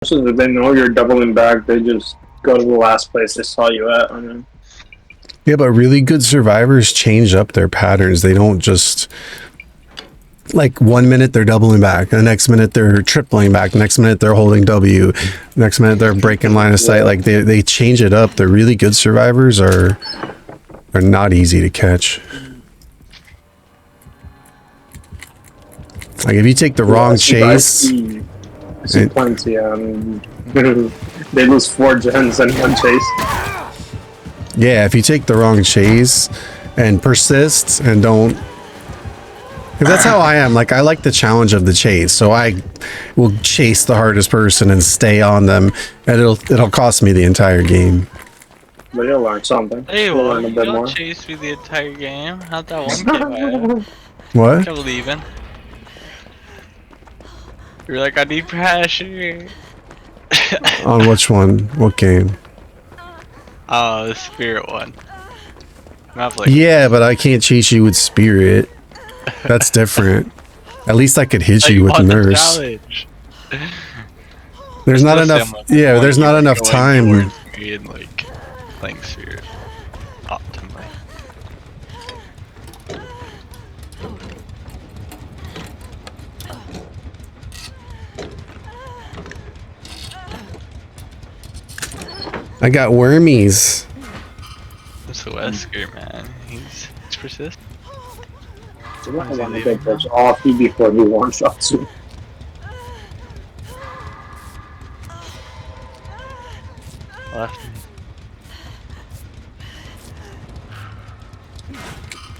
So if they know you're doubling back, they just go to the last place they saw you at. I mean. Yeah, but really good survivors change up their patterns. They don't just, like, 1 minute they're doubling back, the next minute they're tripling back, the next minute they're holding W, next minute they're breaking line of sight. Like they change it up. The really good survivors are not easy to catch. Like if you take the wrong chase, I see plenty. They lose 4 gens in 1 chase. yeah, if you take the wrong chase and persist and don't, because that's how I am. Like I like the challenge of the chase, so I will chase the hardest person and stay on them, and it'll cost me the entire game. But you'll learn something. Hey, You'll well, learn a you bit don't more. chase me the entire game. How'd that one get What? kept leaving. You're like, I need pressure. On which one? What game? Oh, the spirit one. Not like Yeah, but I can't chase you with spirit. That's different. At least I could hit you with on the nurse. challenge. There's not enough. Yeah, there's not enough time. Me and like playing spirit optimally. I got wormies. That's the Wesker, man. He's persistent. So I want to get those off you before he one-shots you. Left.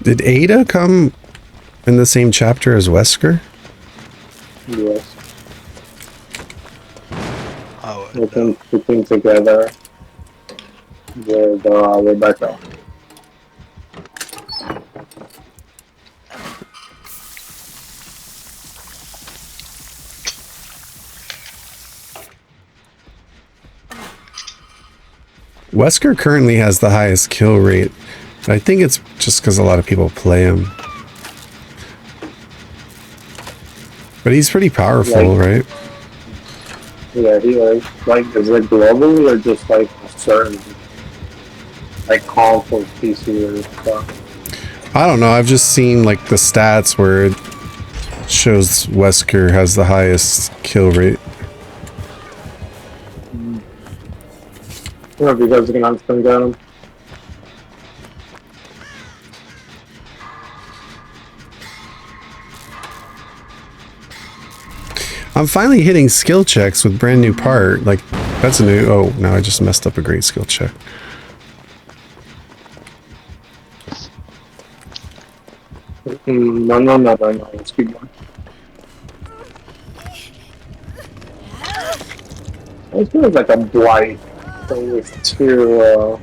Did Ada come in the same chapter as Wesker? Yes. Oh, We came together with Rebecca. Wesker currently has the highest kill rate. I think it's just because a lot of people play him. But he's pretty powerful, right? Yeah, he is it globally or just like a certain like console PC or stuff? I don't know. I've just seen like the stats where it shows Wesker has the highest kill rate. I don't know if you guys are gonna have to get him. I'm finally hitting skill checks with brand new part. Like, that's a new... Oh, no, I just messed up a great skill check. No, let's keep going. It feels like a blight with 2,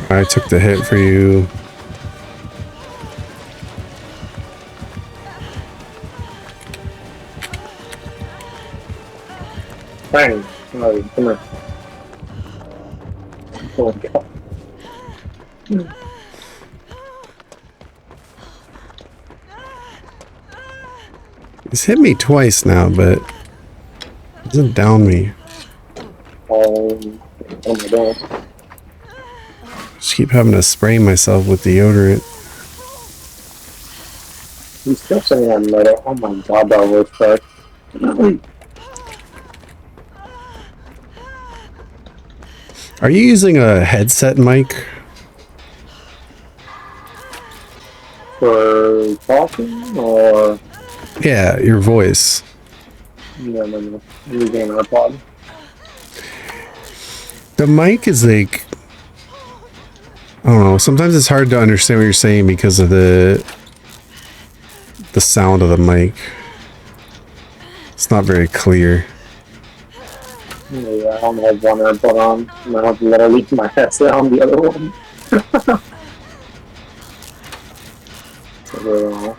I took the hit for you. Bang! Oh, come here. Oh my god. He's hit me twice now, but it doesn't down me. Oh my god. Just keep having to spray myself with deodorant. He's still saying that metal. Oh my god, that was fuck. Are you using a headset mic? For talking or? Yeah, your voice. No. I'm using an iPod. The mic is like... I don't know. Sometimes it's hard to understand what you're saying because of the sound of the mic. It's not very clear. Yeah, I only have one AirPod on, and I have to literally keep my headset on the other one. So,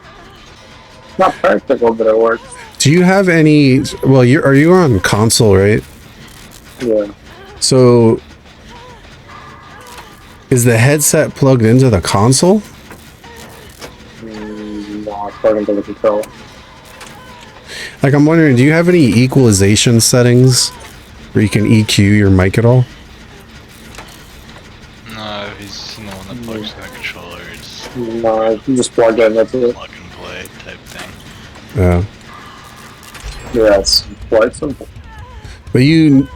not practical, but it works. Do you have any... Well, are you on console, right? Yeah. So... Is the headset plugged into the console? Not plug into the controller. Like, I'm wondering, do you have any equalization settings where you can EQ your mic at all? No, he's the one that plugs in the controller. It's No, you just plug in, that's it. plug and play type thing. Yeah. Yeah, it's quite simple. But you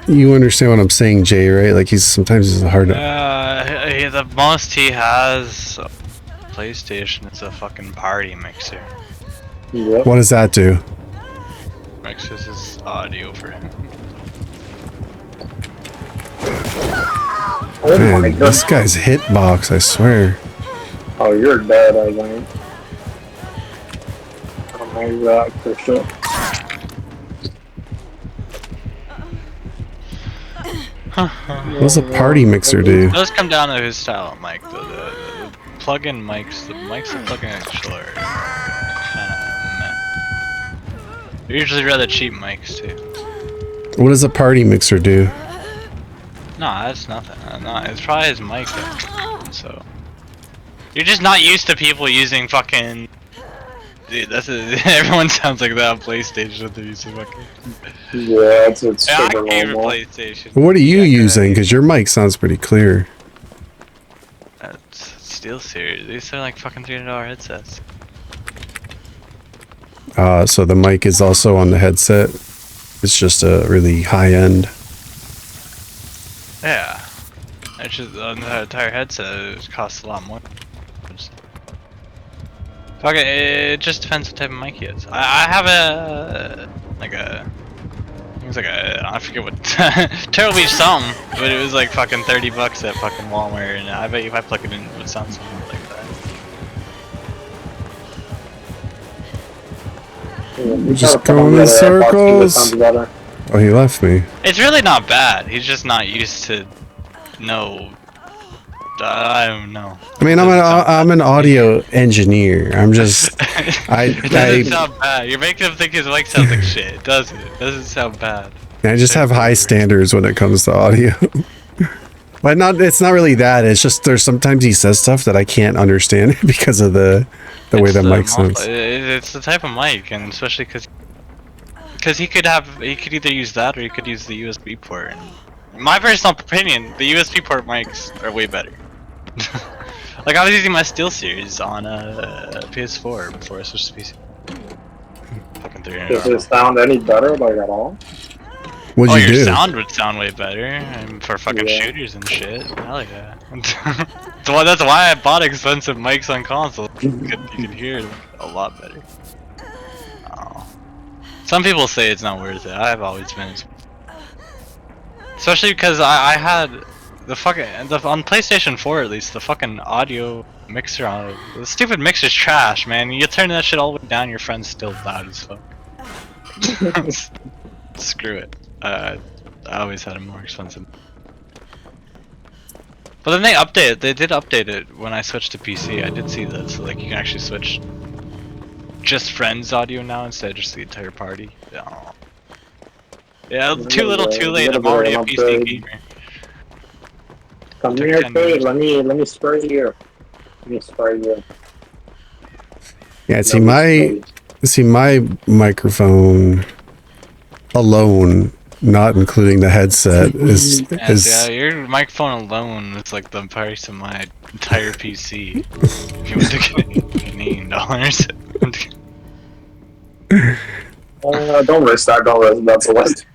understand what I'm saying, Jay, right? Like, sometimes he's hard to... The most he has PlayStation is a fucking party mixer. Yep. What does that do? Mixes his audio for him. Oh my Man, god. this guy's hitbox, I swear. Oh, you're dead, I think. Oh my god, for sure. What does a party mixer do? It does come down to his style of mic though. The plug-in mics, the mics that plug in a controller are kinda meh. They're usually rather cheap mics too. What does a party mixer do? No, that's nothing. No, it's probably his mic though. So you're just not used to people using fucking. Dude, everyone sounds like that on PlayStation when they're using fucking. Yeah, it's I super came to normal. PlayStation. What are you Yeah, using? Because your mic sounds pretty clear. That's SteelSeries. These are like fucking $300 headsets. So the mic is also on the headset. It's just a really high end. Yeah. It's just on the entire headset. It costs a lot more. Fuck it. It just depends what type of mic he has. I have a like a. It was like a, I forget what, Turtle Beach something, but it was like fucking $30 at fucking Walmart, and I bet you if I plug it in, it would sound something like that. Yeah, Just going in circles. Better. Oh, he left me. It's really not bad, he's just not used to, I don't know. I mean, I'm an audio engineer. I'm just, It doesn't sound bad, you're making him think his mic sounds like shit, it doesn't. It doesn't sound bad. I just have high standards when it comes to audio. But it's not really that. It's just there's sometimes he says stuff that I can't understand because of the way the mic sounds. It's the type of mic, and especially because he could either use that or he could use the USB port. And in my personal opinion, the USB port mics are way better. Like I was using my SteelSeries on a PS4 before I switched to PC. Fucking $300. Does it sound any better, like at all? What'd you your do? sound would sound way better for fucking shooters and shit. Hell yeah. That's why I bought expensive mics on console. You could hear it a lot better. Oh. Some people say it's not worth it. I've always been. Especially because I had the fucking on PlayStation 4 at least, the fucking audio mixer on it. The stupid mixer's trash, man. You turn that shit all the way down, your friend's still loud as fuck. Screw it. I always had a more expensive. But then they did update it when I switched to PC. I did see that, so like you can actually switch just friends audio now instead of just the entire party. Oh. Yeah, too little, too late. I'm already a PC gamer. Come here, Dave. Let me spray you. Let me spray you. Yeah, see my microphone alone, not including the headset, is yeah, your microphone alone is like the price of my entire PC. If you went to Canadian dollars. Don't risk that. Don't risk. That's a list.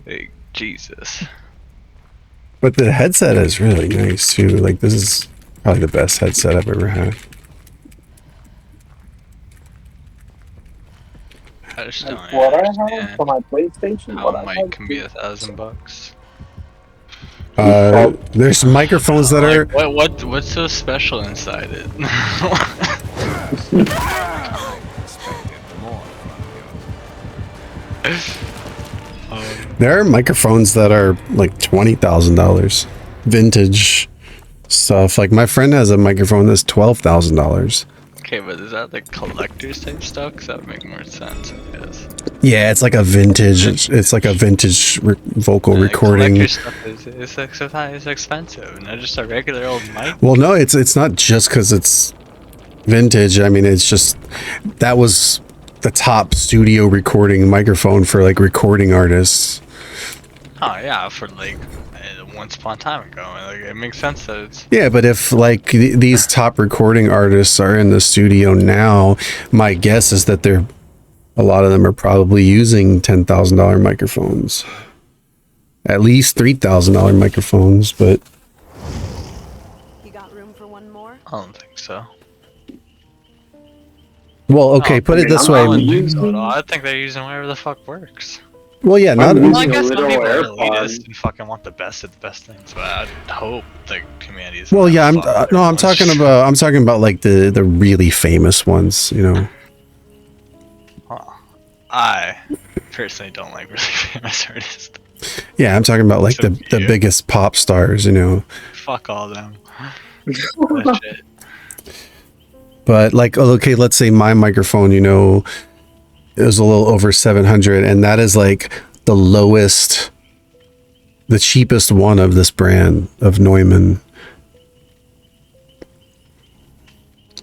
Hey, Jesus. But the headset is really nice too. Like this is probably the best headset I've ever had. I just don't What I have understand for my PlayStation? how What a I mic have can be $1,000. There's microphones that are. What's so special inside it? There are microphones that are like $20,000, vintage stuff. Like my friend has a microphone that's $12,000. Okay, but is that like collector's type stuff? Cause that would make more sense, I guess. Yeah, it's like a vintage. It's like a vintage vocal recording. Collector stuff is expensive, not just a regular old mic. Well, no, it's not just because it's vintage. I mean, it's just that was the top studio recording microphone for like recording artists. Oh yeah, for like once upon a time ago, like it makes sense that it's. Yeah, but if like these top recording artists are in the studio now, my guess is that a lot of them are probably using $10,000 microphones, at least $3,000 microphones. But You got room for one more? I don't think so. well, okay, Oh, put it this I way. don't think so at all. I think they're using whatever the fuck works. Well, yeah, not. Well, I using a guess some little people are AirPod. elitist and fucking want the best of the best things, but I hope the community's. Well, yeah, I'm fuck no, I'm everyone. talking about like the really famous ones, you know. I personally don't like really famous artists. Yeah, I'm talking about like So the cute. biggest pop stars, you know. Fuck all them. That shit. But like, okay, let's say my microphone, you know, is a little over 700, and that is like the lowest, the cheapest one of this brand of Neumann.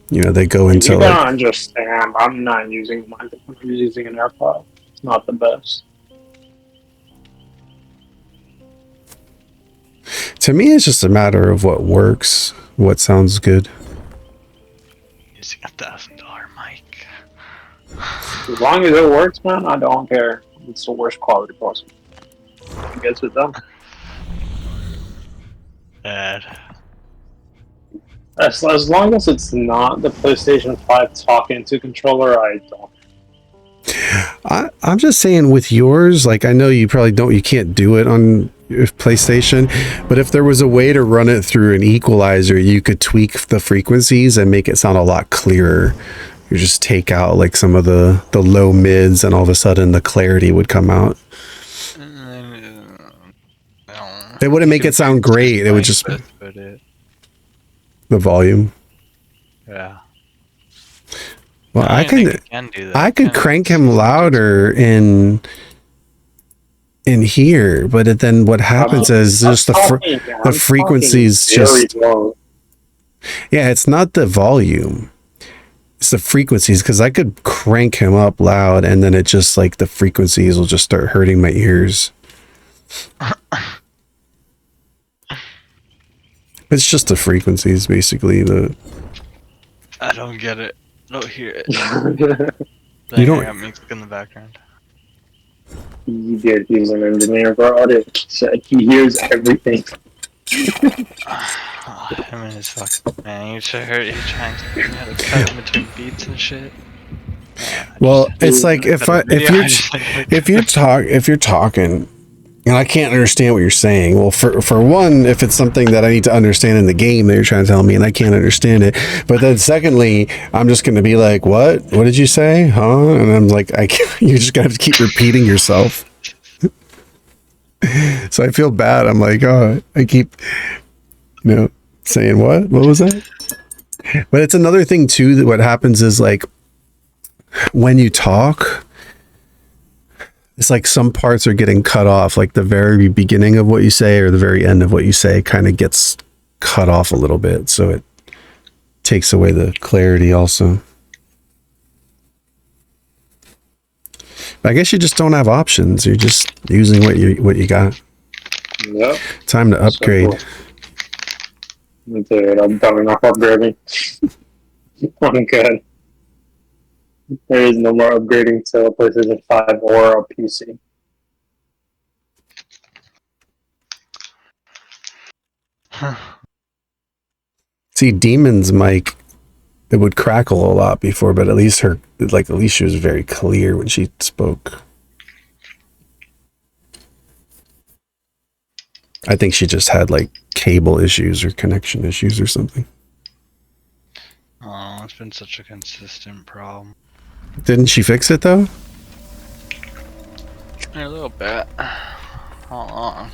You know, they go into You like, gotta understand, I'm not using mine. I'm using an AirPod. It's not the best. to me, it's just a matter of what works, what sounds good. Using $1,000 mic. As long as it works, man, I don't care. It's the worst quality possible. I guess it's them. Bad. As long as it's not the PlayStation 5 talking to controller, I don't. I'm just saying with yours, like I know you probably you can't do it on your PlayStation, but if there was a way to run it through an equalizer, you could tweak the frequencies and make it sound a lot clearer. You just take out like some of the low mids, and all of a sudden the clarity would come out. It wouldn't make it sound great. It would just the volume. Yeah. Well, I don't think can it can do that. I could crank him louder in here, but then what happens is just the frequencies just yeah, it's not the volume, it's the frequencies, because I could crank him up loud and then it just like the frequencies will just start hurting my ears. It's just the frequencies, basically. I don't get it. I don't hear it. You don't- I got music in the background. He did. He's an engineer, bro. He said he hears everything. Oh, him and his fucking man. He's trying to figure out how to cut in between beats and shit. Man, Well, it's like if you're talking and I can't understand what you're saying. Well, for one, if it's something that I need to understand in the game that you're trying to tell me and I can't understand it, but then secondly, I'm just going to be like, what did you say? Huh? And I'm like, you're just going to have to keep repeating yourself. So I feel bad. I'm like, oh, I keep, saying what was that? But it's another thing too, that what happens is like when you talk, it's like some parts are getting cut off, like the very beginning of what you say or the very end of what you say kind of gets cut off a little bit. So it takes away the clarity also. I guess you just don't have options. You're just using what you got. Yep. Time to upgrade. Dude, I'm done enough upgrading. I'm good. There is no more upgrading to a PlayStation 5 or a PC. See, Demon's mic, it would crackle a lot before, but at least she was very clear when she spoke. I think she just had like cable issues or connection issues or something. Oh, it's been such a consistent problem. Didn't she fix it though? A little bit. Hold on.